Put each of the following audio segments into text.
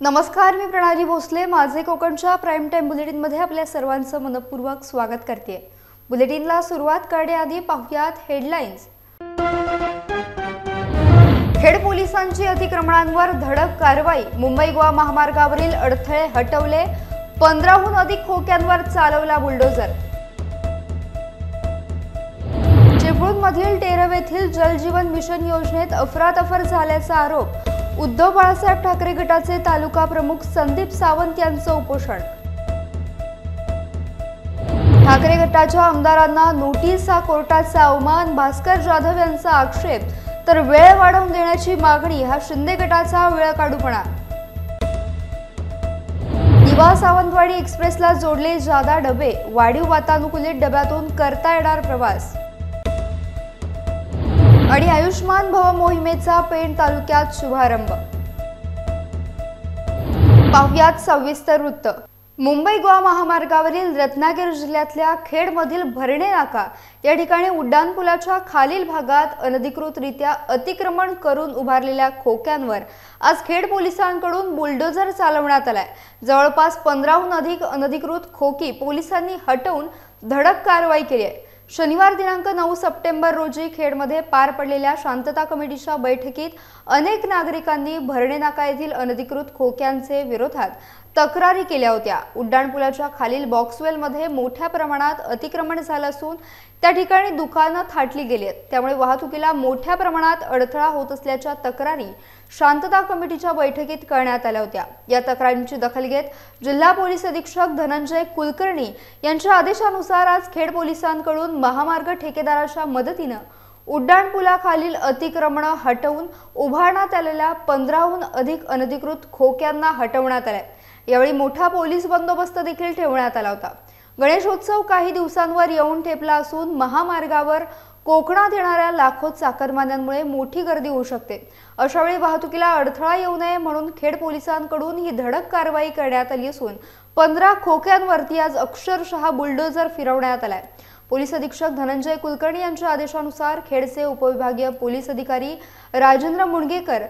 नमस्कार, मी प्रणाली भोसले. माझे कोकणच्या प्राइम टाइम बुलेटिनमध्ये आपल्या सर्वांचं मनपूर्वक स्वागत करते. बुलेटिनला सुरुवात करण्याआधी पाहूयात हेडलाईन्स. खेड पोलिसांची अतिक्रमणांवर धडक कारवाई. मुंबई गोवा महामार्गावरील अडथळे हटवले. 15हून अधिक खोक्यांवर चालवला बुलडोझर. चिपळूणमधील टेरव येथील जल जीवन मिशन योजनेत अफरातफर झाल्याचा आरोप. उद्धव बाळासाहेब ठाकरे गटाचे तालुका प्रमुख संदीप सावंत यांचं उपोषण. ठाकरे गटाच्या आमदारांना नोटीस, हा कोर्टाचा अवमान. भास्कर जाधव यांचा आक्षेप. तर वेळ वाढवून देण्याची मागणी, हा शिंदे गटाचा वेळकाढूपणा. दिवा सावंतवाडी एक्सप्रेसला जोडले जादा डबे. वाढीव वातानुकूलित डब्यातून करता येणार प्रवास. आणि आयुष्मान भव मोहिमेचा पेण तालुक्यात शुभारंभ. पाहुयात सविस्तर वृत्त. मुंबई गोवा महामार्गावरील रत्नागिरी जिल्ह्यातल्या खेडमधील भरणे नाका या ठिकाणी उड्डाणपुलाच्या खालील भागात अनधिकृतरित्या अतिक्रमण करून उभारलेल्या खोक्यांवर आज खेड पोलिसांकडून बुलडोझर चालवण्यात आलाय. जवळपास 15हून अधिक अनधिकृत खोकी पोलिसांनी हटवून धडक कारवाई केली आहे. शनिवार दिनांक 9 सप्टेंबर रोजी खेडमध्ये पार पडलेल्या शांतता कमिटीच्या बैठकीत अनेक नागरिकांनी भरणे नाका येथील अनधिकृत खोक्यांचे विरोधात तक्रारी केल्या होत्या. उड्डाणपुलाच्या खालील बॉक्सवेलमध्ये मोठ्या प्रमाणात अतिक्रमण झालं असून त्या ठिकाणी दुकानं थाटली गेली आहेत. त्यामुळे वाहतुकीला मोठ्या प्रमाणात अडथळा होत असल्याच्या तक्रारी शांतता कमिटीच्या बैठकीत करण्यात आल्या होत्या. या तक्रारींची दखल घेत जिल्हा पोलीस अधीक्षक धनंजय कुलकर्णी यांच्या आदेशानुसार आज खेड पोलिसांकडून महामार्ग ठेकेदाराच्या मदतीने उड्डाणपुलाखालील अतिक्रमण हटवून उभारण्यात आलेल्या 15हून अधिक अनधिकृत खोक्यांना हटवण्यात आले. यावेळी मोठा पोलीस बंदोबस्त देखील ठेवण्यात आला होता. गणेशोत्सव काही दिवसांवर येऊन ठेपला असून महामार्गावर कोकणात येणाऱ्या लाखो चाकरमान्यांमुळे मोठी गर्दी होऊ शकते. अशावेळी वाहतुकीला अडथळा येऊ नये म्हणून खेड पोलिसांकडून ही धडक कारवाई करण्यात आली असून 15 खोक्यांवरती आज अक्षरशः बुलडोझर फिरवण्यात आलाय. पोलीस अधीक्षक धनंजय कुलकर्णी यांच्या आदेशानुसार खेडचे उपविभागीय पोलीस अधिकारी राजेंद्र मुणगेकर,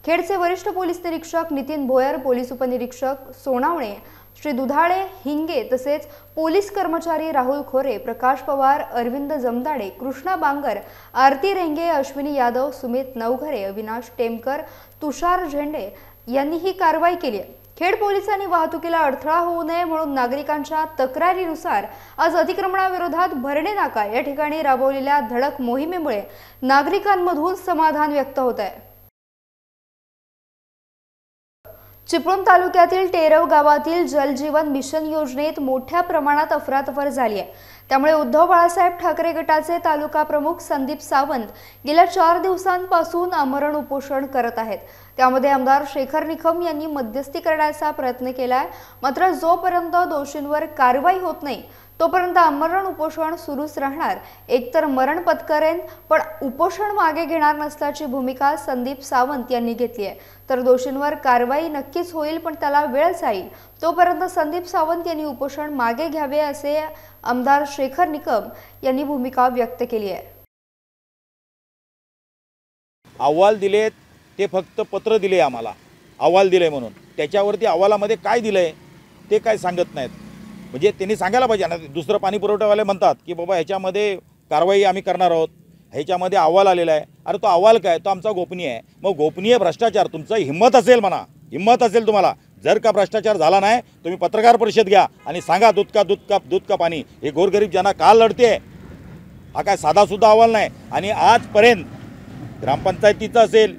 खेडचे वरिष्ठ पोलीस निरीक्षक नितीन भोयर, पोलीस उपनिरीक्षक सोनावणे, श्री दुधाळे, हिंगे तसेच पोलीस कर्मचारी राहुल खोरे, प्रकाश पवार, अरविंद जमदाडे, कृष्णा बांगर, आरती रेंगे, अश्विनी यादव, सुमित नवघरे, अविनाश टेमकर, तुषार झेंडे यांनी ही कारवाई केली आहे. खेड पोलिसांनी वाहतुकीला अडथळा होऊ नये म्हणून नागरिकांच्या तक्रारीनुसार आज अतिक्रमणाविरोधात भरणे नाका या ठिकाणी राबवलेल्या धडक मोहिमेमुळे नागरिकांमधून समाधान व्यक्त होत आहे. चिपळूण तालुक्यातील टेरव गावातील जल जीवन मिशन योजनेत मोठ्या प्रमाणात अफरातफर झाली आहे. त्यामुळे उद्धव बाळासाहेब ठाकरे गटाचे तालुका प्रमुख संदीप सावंत गेल्या 4 दिवसांपासून आमरण उपोषण करत आहेत. त्यामध्ये आमदार शेखर निकम यांनी मध्यस्थी करण्याचा प्रयत्न केलाय. मात्र जोपर्यंत दोषींवर कारवाई होत नाही तोपर्यंत आमरण उपोषण सुरूच राहणार. एकतर मरण पत्करेन पण उपोषण मागे घेणार नसल्याची भूमिका संदीप सावंत यांनी घेतली आहे. तर दोषींवर कारवाई नक्कीच होईल पण त्याला वेळ जाईल. तोपर्यंत संदीप सावंत यांनी उपोषण मागे घ्यावे असे आमदार शेखर निकम यांनी भूमिका व्यक्त केली आहे. अहवाल दिलेत ते फक्त पत्र दिले आम्हाला, अहवाल दिले म्हणून. त्याच्यावरती अहवालामध्ये काय दिलंय ते काय सांगत नाहीत. म्हणजे त्यांनी सांगायला पाहिजे ना. दुसरं पाणी पुरवठावाले म्हणतात की बाबा ह्याच्यामध्ये कारवाई आम्ही करणार आहोत, ह्याच्यामध्ये अहवाल आलेला आहे. अरे तो अहवाल काय, तो आमचा गोपनीय आहे. मग गोपनीय भ्रष्टाचार, तुमचं हिंमत असेल म्हणा, हिंमत असेल तुम्हाला, जर का भ्रष्टाचार झाला नाही तुम्ही पत्रकार परिषद घ्या आणि सांगा दूध का पाणी. हे गोरगरीब ज्यांना का लढते, हा काय साधासुद्धा अहवाल नाही. आणि आजपर्यंत ग्रामपंचायतीचं असेल,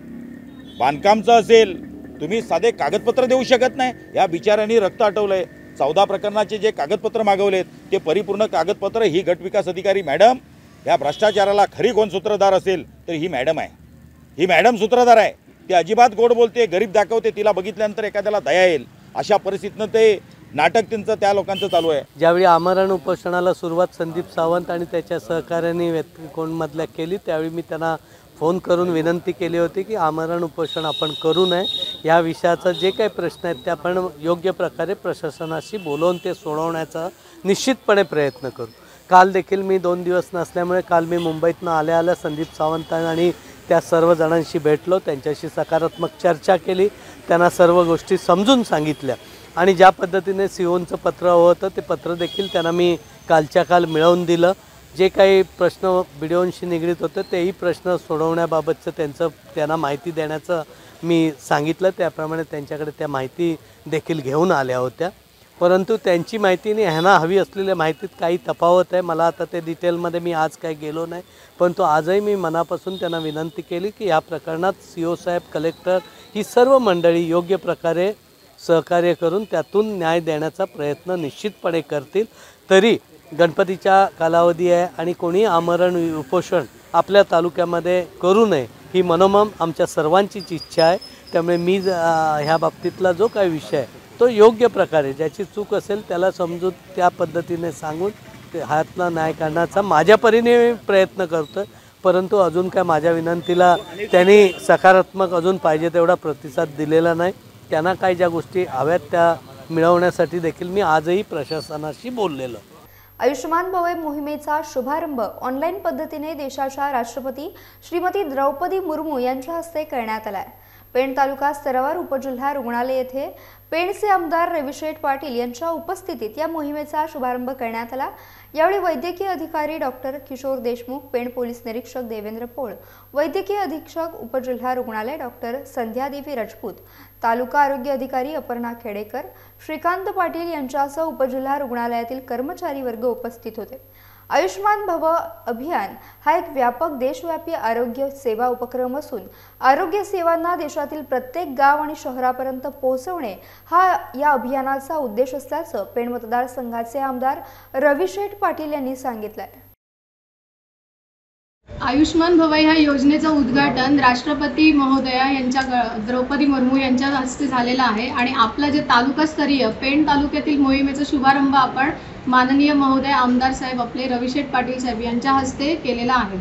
बांधकामचं असेल, तुम्ही साधे कागदपत्र देऊ शकत नाही. या बिचाऱ्यांनी रक्त आटवलं आहे. 14 प्रकरणाचे जे कागदपत्र मागवलेत ते परिपूर्ण कागदपत्र ही गटविकास अधिकारी मॅडम, या भ्रष्टाचाराला खरी कोण सूत्रधार असेल तर ही मॅडम आहे. ही मॅडम सूत्रधार आहे. ती अजिबात गोड बोलते, गरीब दाखवते. तिला बघितल्यानंतर एखाद्याला दया येईल अशा परिस्थितीनं ते नाटक त्यांचं त्या लोकांचं चालू आहे. ज्यावेळी आमरण उपोषणाला सुरुवात संदीप सावंत आणि त्याच्या सहकार्यांनी कोणमधल्या केली त्यावेळी मी त्यांना फोन करून विनंती केली होती की आमरण उपोषण आपण करू नये. या विषयाचा जे काही प्रश्न आहेत ते आपण योग्य प्रकारे प्रशासनाशी बोलवून ते सोडवण्याचा निश्चितपणे प्रयत्न करू. काल देखील मी 2 दिवस नसल्यामुळे काल मी मुंबईतनं आल्या संदीप सावंत आणि त्या सर्व जणांशी भेटलो, त्यांच्याशी सकारात्मक चर्चा केली. त्यांना सर्व गोष्टी समजून सांगितल्या आणि ज्या पद्धतीने सीओचं पत्र हवं होतं ते पत्र देखील त्यांना मी कालच्या काल मिळवून दिलं. जे काही प्रश्न BDOंशी निगडीत होते तेही प्रश्न सोडवण्याबाबतचं त्यांना माहिती देण्याचं मी सांगितलं. त्याप्रमाणे त्यांच्याकडे त्या माहिती देखील घेऊन आल्या होत्या. परंतु त्यांची माहिती आणि ह्यांना हवी असलेल्या माहितीत काही तफावत आहे. मला आता ते डिटेलमध्ये मी आज काही गेलो नाही, परंतु आजही मी मनापासून त्यांना विनंती केली की या प्रकरणात CO साहेब, कलेक्टर ही सर्व मंडळी योग्य प्रकारे सहकार्य करून त्यातून न्याय देण्याचा प्रयत्न निश्चितपणे करतील. तरी गणपतीचा कालावधी आहे आणि कोणी आमरण उपोषण आपल्या तालुक्यामध्ये करू नये ही मनोमन आमच्या सर्वांचीच इच्छा आहे. त्यामुळे मी ह्या बाबतीतला जो काही विषय आहे तो योग्य प्रकारे ज्याची चूक असेल त्याला समजून त्या पद्धतीने सांगून ते हातला न्याय काढण्याचा माझ्या परीने प्रयत्न करतो. परंतु अजून काय माझ्या विनंतीला त्यांनी सकारात्मक अजून पाहिजे तेवढा प्रतिसाद दिलेला नाही. त्यांना काही ज्या गोष्टी हव्यात त्या मिळवण्यासाठी देखील मी आजही प्रशासनाशी बोललेलो. आयुष्यमान भव मोहिमेचा शुभारंभ ऑनलाईन पद्धतीने देशाच्या राष्ट्रपती श्रीमती द्रौपदी मुर्मू यांच्या हस्ते करण्यात आला आहे. पेण तालुका स्तरावर उपजिल्हा रुग्णालय येथे पेणचे आमदार रविशेठ पाटील यांच्या उपस्थितीत या मोहिमेचा शुभारंभ करण्यात आला. यावेळी वैद्यकीय अधिकारी डॉक्टर किशोर देशमुख, पेण पोलीस निरीक्षक देवेंद्र पोळ, वैद्यकीय अधीक्षक उपजिल्हा रुग्णालय डॉक्टर संध्यादेवी राजपूत, तालुका आरोग्य अधिकारी अपर्णा खेडेकर, श्रीकांत पाटील यांच्यासह उपजिल्हा रुग्णालयातील कर्मचारी वर्ग उपस्थित होते. आयुष्मान भव अभियान हा एक व्यापक देशव्यापी आरोग्य सेवा उपक्रम असून आरोग्य सेवांना देशातील प्रत्येक गाव आणि शहरापर्यंत पोहोचवणे हा या अभियानाचा उद्देश असल्याचं पेण मतदारसंघाचे आमदार रविशेठ पाटील यांनी सांगितलं. आयुष्मान भव ह्या योजनेचं उद्घाटन राष्ट्रपती महोदया यांच्या द्रौपदी मुर्मू यांच्या हस्ते झालेलं आहे आणि आपला जे तालुकास्तरीय पेण तालुक्यातील मोहिमेचा शुभारंभ आपण माननीय महोदय आमदार साहेब आपले रविशेठ पाटील साहेब यांच्या हस्ते केलेला आहे.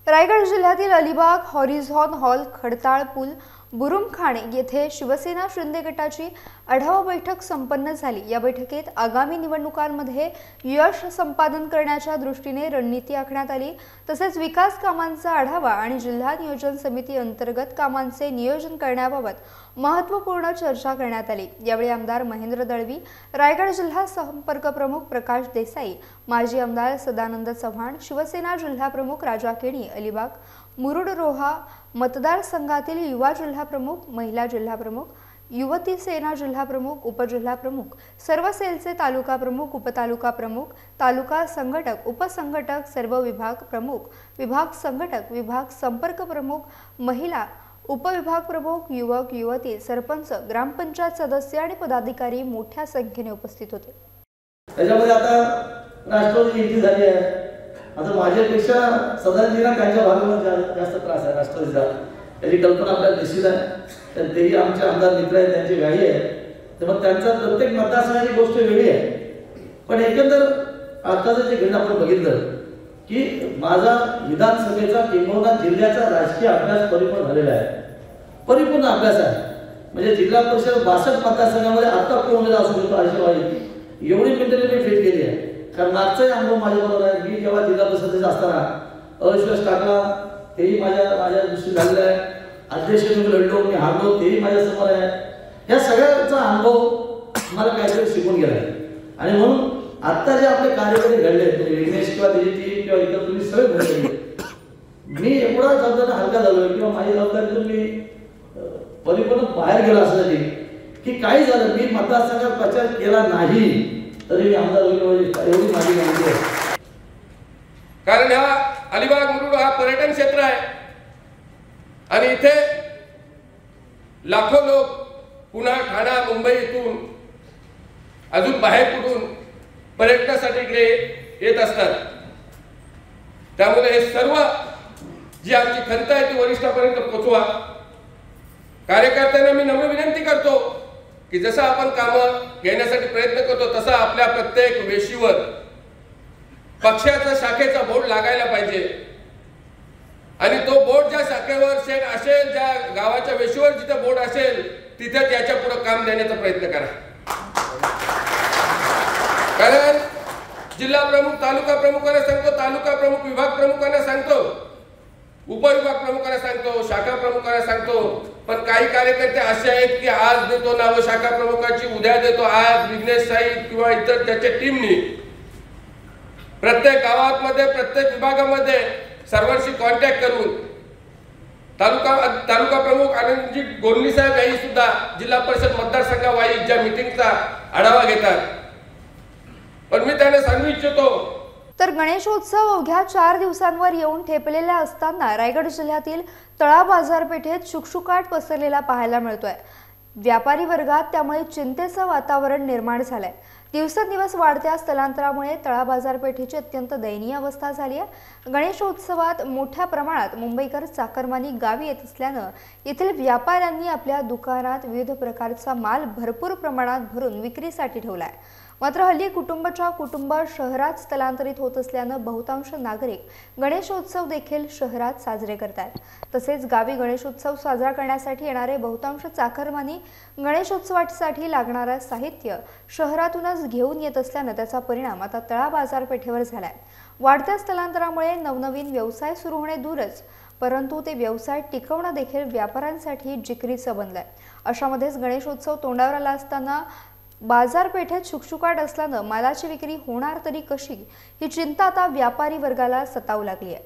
रायगड जिल्ह्यातील अलिबाग, हॉरिझॉन हॉल, खडताळ पूल, बुरुमखाणे येथे शिवसेना शिंदे गटाची आढावा बैठक संपन्न झाली. या बैठकीत आगामी निवडणुकांमध्ये यश संपादन करण्याच्या दृष्टीने रणनीती आखण्यात आली. तसेच विकास कामांचा आढावा आणि जिल्हा नियोजन समिती अंतर्गत कामांचे नियोजन करण्याबाबत महत्त्वपूर्ण चर्चा करण्यात आली. यावेळी आमदार महेंद्र दळवी, रायगड जिल्हा संपर्क प्रमुख प्रकाश देसाई, माजी आमदार सदानंद चव्हाण, शिवसेना जिल्हा प्रमुख राजा केणी अलिबाग, मुरुड रोहा मतदारसंघातील युवा जिल्हा प्रमुख, महिला जिल्हा प्रमुख, युवती सेना जिल्हा प्रमुख, उपजिल्हा प्रमुख, सर्व सेलचे तालुका प्रमुख, उपतालुका प्रमुख, तालुका संघटक, उपसंघटक, सर्व विभाग प्रमुख, विभाग संघटक, विभाग संपर्क प्रमुख, महिला उपविभाग प्रमुख, युवक युवती, सरपंच, ग्रामपंचायत सदस्य आणि पदाधिकारी मोठ्या संख्येने उपस्थित होते. त्याच्यामध्ये आता राष्ट्रवादी युती झाली आहे. आता माझ्यापेक्षा सदांजींना त्यांच्या भागामध्ये जास्त त्रास आहे राष्ट्रवादीचा. त्याची कल्पना आपल्याला निश्चित आहे. तर तेही आमचे आमदार मित्र आहेत, त्यांची गाडी आहे. तर मग त्यांचा प्रत्येक मतदारसंघाची गोष्ट वेगळी आहे. पण एकंदर आताचं जे घडण आपण बघितलं की माझा विधानसभेचा किंबहुना जिल्ह्याचा राजकीय अभ्यास परिपूर्ण झालेला आहे. परिपूर्ण अभ्यास आहे. म्हणजे जिल्हा परिषद 62 मतदारसंघामध्ये आता कोण उमेदवार असू शकतो अशी माहिती एवढी मिनिटं मी फेट केली आहे. कारण मागचाही अनुभव माझ्याबरोबर आहे. मी जेव्हा जिल्हा परिषदेचा असताना अविश्वास टाकला तेही माझ्या दृष्टी झालेला आहे. अध्यक्ष मी लढलो, मी हारलो तेही माझ्यासमोर आहे. या सगळ्याचा अनुभव मला काहीतरी शिकून गेला आहे. आणि म्हणून आत्ता जे आपले कार्यकर्ते घडले म्हणजे विघ्नेश किंवा त्याची टीम किंवा इतर तुम्ही सगळे घडले, मी एवढा जबाबदारी हलका झालो किंवा माझी जबाबदारीतून मी परिपूर्ण बाहेर गेलो असल्याने की काही झालं मी मतदारसंघात प्रचार केला नाही तरी मी आमदार होईल एवढी माझी माहिती आहे. कारण हा अलिबाग मुरुड हा पर्यटन क्षेत्र आहे आणि इथे लाखो लोक पुणे, ठाणा, मुंबई इथून अजून बाहेर कुठून पर्यटनासाठी इकडे येत असतात. त्यामुळे हे सर्व जी आमची खंत आहे ती वरिष्ठापर्यंत पोहोचवा. कार्यकर्त्यांना मी नम्र विनंती करतो की जसं आपण कामं घेण्यासाठी प्रयत्न करतो तसा आपल्या प्रत्येक वेशीवर पक्षाचा शाखेचा बोर्ड लागायला पाहिजे आणि तो बोर्ड ज्या शाखेवर सेट असेल, ज्या गावाच्या वेशीवर जिथे बोर्ड असेल तिथे त्याच्या पुढे काम देण्याचा प्रयत्न करा. कारण जिल्हा प्रमुख तालुका प्रमुखांना सांगतो, तालुका प्रमुख विभाग प्रमुखांना सांगतो उपविभाग प्रमुखांना सांगतो, शाखा प्रमुखांना सांगतो, पण काही कार्यकर्ते असे आहेत की आज देतो नाव शाखा प्रमुखाची, उद्या देतो, आज विघ्नेश साईद किंवा इतर त्याच्या टीमनी प्रत्येक गावामध्ये प्रत्येक विभागामध्ये सर्वांशी कॉन्टॅक्ट करून तालुका प्रमुख आनंदजी गोंडली साहेब यांनी सुद्धा जिल्हा परिषद मतदारसंघावाईज ज्या मीटिंगचा आढावा घेतात. पण मी त्यांना सांगू इच्छितो, तर गणेशोत्सव अवघ्या 4 दिवसांवर येऊन ठेपलेल्या असताना रायगड जिल्ह्यातील तळा बाजारपेठेत शुकशुकाट पसरलेला पाहायला मिळतोय. व्यापारी वर्गात त्यामुळे चिंतेचं वातावरण निर्माण झालंय. दिवसेंदिवस वाढत्या स्थलांतरामुळे तळा बाजारपेठेची अत्यंत दयनीय अवस्था झाली आहे. गणेशोत्सवात मोठ्या प्रमाणात मुंबईकर चाकरमानी गावी येत असल्यानं येथील व्यापाऱ्यांनी आपल्या दुकानात विविध प्रकारचा माल भरपूर प्रमाणात भरून विक्रीसाठी ठेवलाय. मात्र हल्ली कुटुंबाच्या कुटुंब शहरात स्थलांतरित होत असल्यानं बहुतांश नागरिक गणेशोत्सव देखील शहरात साजरे करतात. तसेच गावी गणेशोत्सव साजरा करण्यासाठी येणारे बहुतांश चाकरमानी गणेशोत्सवासाठी लागणारं साहित्य शहरातूनच घेऊन येत असल्यानं त्याचा परिणाम आता तळा बाजारपेठेवर झालाय. वाढत्या स्थलांतरामुळे नवनवीन व्यवसाय सुरू होणे दूरच, परंतु ते व्यवसाय टिकवणं देखील व्यापाऱ्यांसाठी जिकरीचं बनलंय. अशामध्येच गणेशोत्सव तोंडावर आला असताना बाजारपेठेत शुकशुकाट असल्यानं मालाची विक्री होणार तरी कशी, ही चिंता आता व्यापारी वर्गाला सतावू लागली आहे.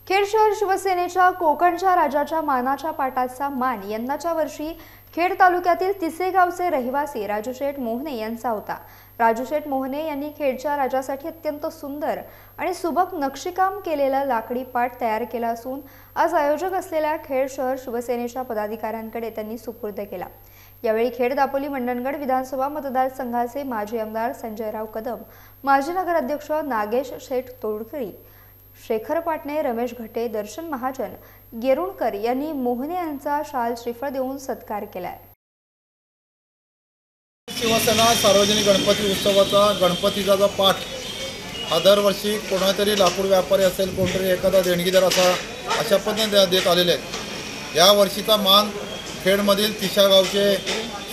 खेड शहर शिवसेनेच्या कोकणच्या राजाच्या मानाच्या पाटाचा मान यंदाच्या वर्षी खेड तालुक्यातील तिसे गावचे रहिवासी राजूशेठ मोहने यांचा होता. राजूशेठ मोहने यांनी खेडच्या राजासाठी अत्यंत सुंदर आणि सुबक नक्षीकाम केलेला लाकडी पाट तयार केला असून आज आयोजक असलेल्या खेड शहर शिवसेनेच्या पदाधिकाऱ्यांकडे त्यांनी सुपूर्द केला. यावेळी खेड दापोली मंडणगड विधानसभा मतदारसंघाचे माजी आमदार संजयराव कदम, माजी नगराध्यक्ष नागेश शेठ तोडकरी, शेखर पाटणे, रमेश घटे, दर्शन महाजन, गेरुणकर यांनी मोहने यांचा शाल श्रीफळ देऊन सत्कार केलाय. शिवसेना सार्वजनिक गणपती उत्सवाचा गणपतीचा जो पाठ हा दरवर्षी कोणातरी लाकूड व्यापारी असेल, कोणतरी एखादा देणगीदार अशा पद्धतीने देत आलेले आहेत. या वर्षीचा मान खेडमधील तिशा गावचे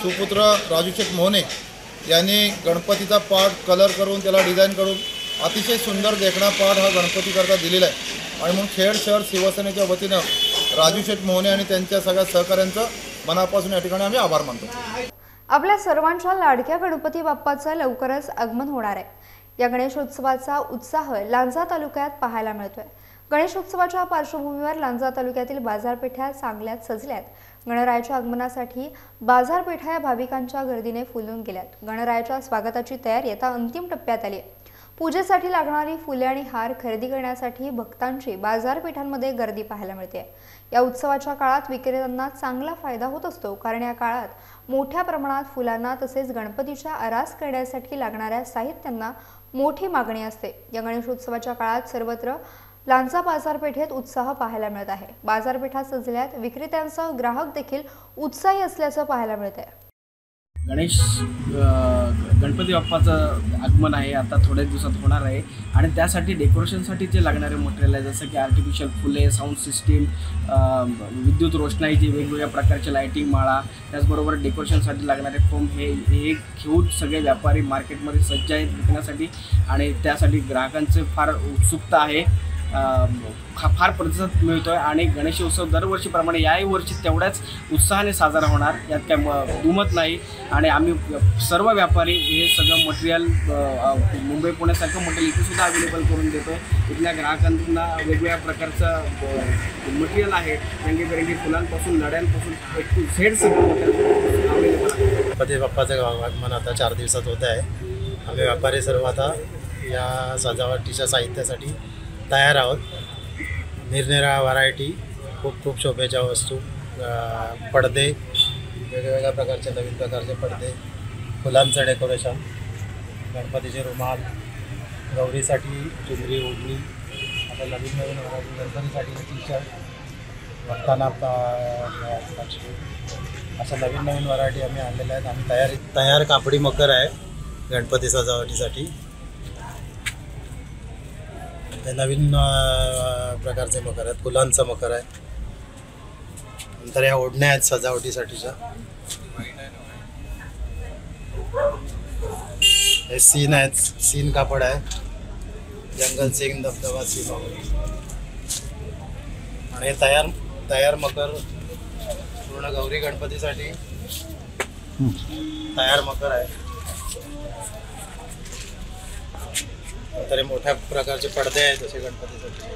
सुपुत्र राजूशेठ मोहने यांनी गणपतीचा पाठ कलर करून त्याला डिझाईन करून अतिशय सुंदर देखणा पाठ हा गणपतीकरता दिलेला आहे. आणि म्हणून खेड शहर शिवसेनेच्या वतीनं राजूशेठ मोहने आणि त्यांच्या सगळ्या सहकाऱ्यांचं मनापासून या ठिकाणी आम्ही आभार मानतो. आपल्या सर्वांच्या लाडक्या गणपती बाप्पाचं लवकरच आगमन होणार आहे. या गणेशोत्सवाचा उत्साह लांजा तालुक्यात पाहायला मिळतोय. गणेशोत्सवाच्या पार्श्वभूमीवर लांजा तालुक्यातील बाजारपेठा चांगल्याच सजल्यात. गणरायाच्या आगमनासाठी बाजारपेठा या भाविकांच्या गर्दीने फुलून गेल्यात. गणरायाच्या स्वागताची तयारी आता अंतिम टप्प्यात आली आहे. पूजेसाठी लागणारी फुले आणि हार खरेदी करण्यासाठी भक्तांची बाजारपेठांमध्ये गर्दी पाहायला मिळते. या उत्सवाच्या काळात विक्रेत्यांना चांगला फायदा होत असतो, कारण या काळात मोठ्या प्रमाणात फुलांना तसेच गणपतीच्या आरास करण्यासाठी लागणाऱ्या साहित्यांना मोठी मागणी असते. या गणेशोत्सवाच्या काळात सर्वत्र लांजा बाजारपेठेत उत्साह पाहायला मिळत आहे. बाजारपेठा सजल्यात. विक्रेत्यांसह ग्राहक देखील उत्साही असल्याचं पाहायला मिळतंय. गणपती बाप्पाचं आगमन आहे, आता थोड्याच दिवसात होणार आहे आणि त्यासाठी डेकोरेशनसाठी जे लागणारे मटेरियल आहे, जसं की आर्टिफिशियल फुले, साऊंड सिस्टीम, विद्युत रोषणाईची वेगवेगळ्या प्रकारच्या लाईटिंग माळा, त्याचबरोबर डेकोरेशनसाठी लागणारे फोम हे घेऊन सगळे व्यापारी मार्केटमध्ये सज्ज आहेत विकण्यासाठी आणि त्यासाठी ग्राहकांचे फार उत्सुकता आहे. फार प्रतिसाद मिळतोय आणि गणेशोत्सव दरवर्षीप्रमाणे याही वर्षी तेवढ्याच उत्साहाने साजरा होणार, यात काय दुमत नाही. आणि आम्ही सर्व व्यापारी हे सगळं मटेरियल मुंबई पुण्यासारखं मटेरियल इथेसुद्धा अवेलेबल करून देतो आहे. इथल्या ग्राहकांना वेगवेगळ्या प्रकारचं मटेरियल आहे, रंगीबेरंगी फुलांपासून लड्यांपासून एक टू झेड सगळं मटेरियल अवेलेबल आहे. गणपती बाप्पाचं आगमन आता 4 दिवसात होत आहे. आम्ही व्यापारी सर्व आता या सजावटीच्या साहित्यासाठी तयार आहोत. निरनिराळ्या व्हरायटी, खूप शोभेच्या वस्तू, पडदे, वेगवेगळ्या प्रकारचे नवीन प्रकारचे पडदे, फुलांचं डेकोरेशन, गणपतीचे रुमाल, गौरीसाठी चुंदरी, ओढणी, आता नवीन व्हरायटी गणपतीसाठी टी-शर्ट, भक्तांना अशा नवीन व्हरायटी आम्ही आणलेल्या आहेत. आम्ही तयार कापडी मकर आहे गणपती सजावटीसाठी. हे नवीन प्रकारचे मकर आहेत, फुलांचं मकर आहे. नंतर या ओढण्या आहेत सजावटीसाठीच्या. हे सीन आहेत, सीन कापड आहे. जंगल सिंग, धबधबा सिंग आणि हे तयार मकर पूर्ण गौरी गणपतीसाठी तयार मकर आहे. तरी मोठ्या प्रकारचे पडदे आहेत असे गणपतीसाठी.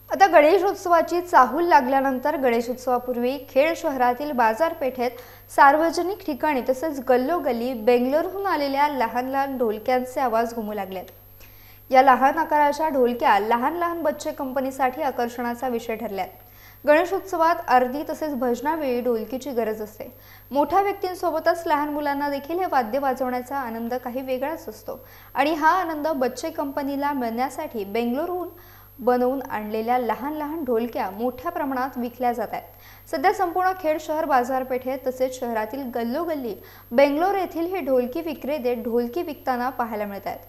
आता गणेशोत्सवाची चाहूल लागल्यानंतर गणेशोत्सवापूर्वी खेड शहरातील बाजारपेठेत सार्वजनिक ठिकाणी तसेच गल्लोगल्ली बेंगलोरहून आलेल्या लहान लहान ढोलक्यांचे आवाज घुमू लागलेत. या लहान आकाराच्या ढोलक्या लहान लहान बच्चे कंपनीसाठी आकर्षणाचा विषय ठरल्यात. गणेशोत्सवात आरती तसेच भजनावेळी ढोलकीची गरज असते. मोठ्या व्यक्तींसोबतच लहान मुलांना देखील हे वाद्य वाजवण्याचा आनंद काही वेगळाच असतो आणि हा आनंद बच्चे कंपनीला मिळण्यासाठी बेंगलोरहून बनवून आणलेल्या लहान लहान ढोलक्या मोठ्या प्रमाणात विकल्या जात आहेत. सध्या संपूर्ण खेड शहर बाजारपेठेत तसेच शहरातील गल्लोगल्ली बेंगलोर येथील हे ढोलकी विक्रेते ढोलकी विकताना पाहायला मिळत आहेत.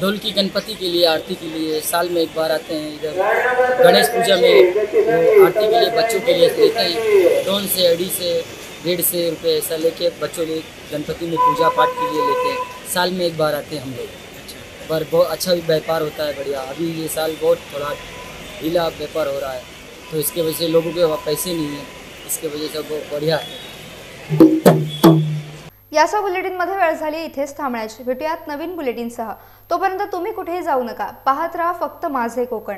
ढोलकी गणपति के लिए, आरती के लिए साल में एक बार आते हैं. इधर गणेश पूजा में वो आरती के लिए बच्चों के लिए लेते हैं. 2 से 2.5 से 150 रुपये ऐसा लेके बच्चों ने गणपति में पूजा पाठ के लिए लेते हैं. साल में एक बार आते हैं हम लोग. पर बहुत अच्छा व्यापार होता है, बढ़िया. अभी ये साल बहुत थोड़ा ढीला व्यापार हो रहा है, तो इसके वजह से लोगों के पैसे नहीं है, इसके वजह से बहुत बढ़िया है. याचा बुलेटिनमध्ये वेळ झाली. इथेच थांबण्याची. भेटूयात नवीन बुलेटिनसह. तोपर्यंत तुम्ही कुठेही जाऊ नका. पाहत राहा फक्त माझे कोकण.